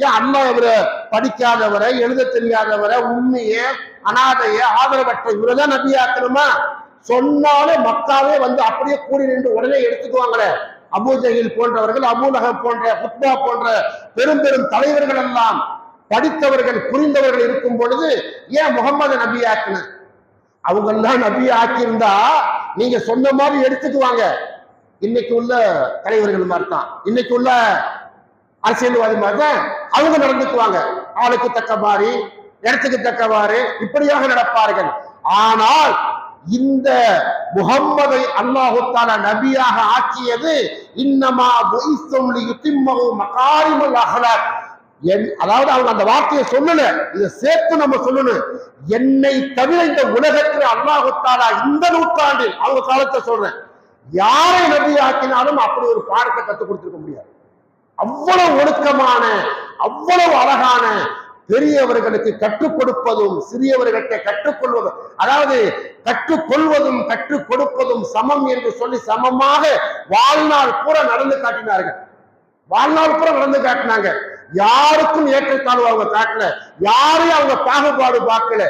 ஏன் அல்லாஹ் இவரை படிக்காதவரை, எழுத தெரியாதவரை, உண்மைய அனாதைய ஆதரவற்ற இவரைதான் நபியாக்கணுமா சொன்னாலே மக்காவே அப்படியே கூடி நின்று உடனே எடுத்துக்குவாங்களே. அபூ ஜஹல் போன்றவர்கள், அபூ லஹப் போன்ற, உத்பா போன்ற பெரும் பெரும் தலைவர்கள் எல்லாம் படித்தவர்கள், புரிந்தவர்கள் இருக்கும் பொழுது ஏன் முகமது நபியாக்குன? அவங்க எல்லாம் நபி ஆக்கியிருந்தா நீங்க சொன்ன மாதிரி எடுத்துக்குவாங்க. இன்னைக்கு உள்ள தலைவர்கள் மாதிரி தான், இன்னைக்கு உள்ள அரசியல்வாதி மாதிரி தான் அவங்க நடந்துக்குவாங்க. ஆளுக்கு தக்க மாதிரி, இடத்துக்கு தக்கவாறு இப்படியாக நடப்பார்கள். ஆனால் இந்த முகம்மதை அல்லாஹு தஆலா நபியாக ஆக்கியது இன்னமா புஇஸ்தும் லியுத்திம்மஹு மகாரிமுல் அஹ்லாக். அதாவது அவங்க அந்த வார்த்தையை சொல்லல, இதை சேர்த்து நம்ம சொல்லணும். என்னை தவிர இந்த உலகத்தில் அல்லாஹு தஆலா இந்த நூற்றாண்டில், அவங்க காலத்தை சொல்றேன், யாரை நபி ஆக்கினாலும் அப்படி ஒரு பாடத்தை கற்றுக் கொடுத்திருக்க முடியாது. அவ்வளவு ஒழுக்கமான, அவ்வளவு அழகான, பெரியவர்களுக்கு கற்றுக் கொடுப்பதும் சிறியவர்கிட்ட கற்றுக்கொள்வதும், அதாவது கற்றுக்கொள்வதும் கற்றுக் கொடுப்பதும் சமம் என்று சொல்லி சமமாக வாழ்நாள் பூரா நடந்து காட்டினார்கள். வாழ்நாள் பூரா நடந்து காட்டினாங்க. யாருக்கும் ஏற்றத்தாழ்வு அவங்க காட்டல, யாரையும் அவங்க பாகுபாடு பார்க்கல.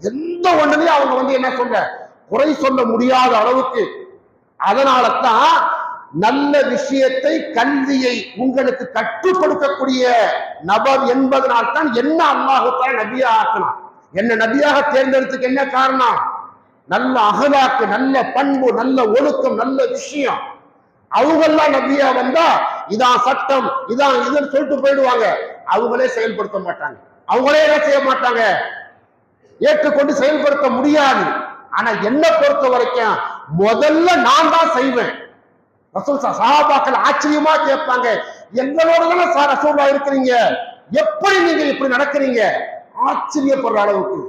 எந்த ஒண்ணுலயும் அவங்க என்ன சொல்ற, குறை சொல்ல முடியாத அளவுக்கு. அதனால தான் நல்ல விஷயத்தை, கல்வியை உங்களுக்கு கற்றுக் கொடுக்கக்கூடிய நபர் என்பதனால்தான் என்ன அல்லாஹ் தஆலா நபியா ஆக்கணும். என்ன நபியாக தேர்ந்தெடுத்துக்கு என்ன காரணம்? நல்ல அகலாக்கு, நல்ல பண்பு, நல்ல ஒழுக்கம், நல்ல விஷயம். அவங்கெல்லாம் நபியா வந்தா இதான் சட்டம், இதான் இதுன்னு சொல்லிட்டு போயிடுவாங்க. அவங்களே செயல்படுத்த மாட்டாங்க, அவங்களே என்ன செய்ய மாட்டாங்க, ஏற்றுக்கொண்டு செயல்படுத்த முடியாது. ஆனா என்ன பொறுத்த வரைக்கும் முதல்ல நான் தான் செய்வேன். ரசூல் சஹாபாக்கள் ஆச்சரியமா கேட்பாங்க, எங்களோட தானே ரசூலா இருக்கிறீங்க, எப்படி நீங்க இப்படி நடக்கிறீங்க? ஆச்சரியப்படுற அளவுக்கு.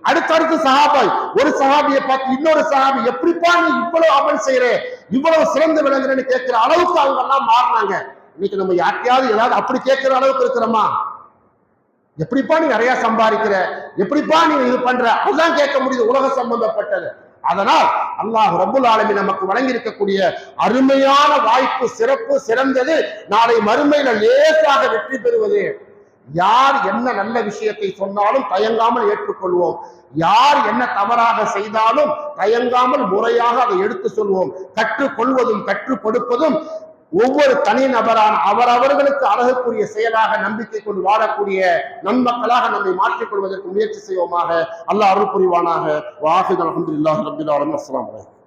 அடுத்தடுத்து சஹாபா, ஒரு சஹாபியை பார்த்து இன்னொரு சஹாபி, எப்படிப்பா நீ இவ்வளவு அமல் செய்யற, இவ்வளவு சிறந்து விளங்குறேன்னு கேட்கிற அளவுக்கு அவங்க எல்லாம் மாறினாங்க. இன்னைக்கு நம்ம யார்ட்டையாவது ஏதாவது அப்படி கேட்கிற அளவுக்கு இருக்கிறோமா? எப்படிப்பா நீ நிறைய சம்பாதிக்கிற, எப்படிப்பா நீ இது பண்ற, அதுதான் கேட்க முடியுது உலக சம்பந்தப்பட்டது. அதனால் அல்லாஹ் ரப்புல் ஆலமீன் நமக்கு வழங்கி இருக்கக்கூடிய அருமையான வாய்ப்பு, சிறப்பு, சிறந்தது. நாளை மறுமையில லேசாக வெற்றி பெறுவது. யார் என்ன நல்ல விஷயத்தை சொன்னாலும் தயங்காமல் ஏற்றுக்கொள்வோம். யார் என்ன தவறாக செய்தாலும் தயங்காமல் முறையாக அதை எடுத்து சொல்வோம். கற்றுக்கொள்வதும் கற்றுக் கொடுப்பதும் ஒவ்வொரு தனி நபரான அவர்களுக்கு அழகுக்குரிய செயலாக நம்பிக்கை கொண்டு வாழக்கூடிய நன்மக்களாக நம்மை மாற்றிக் கொள்வதற்கு முயற்சி செய்வோமாக. அல்லாஹ் அருள் புரிவானாக. வாஹித் அல்ஹம்துலில்லாஹி ரப்பில் ஆலமீன். அஸ்ஸலாமு அலைக்கும்.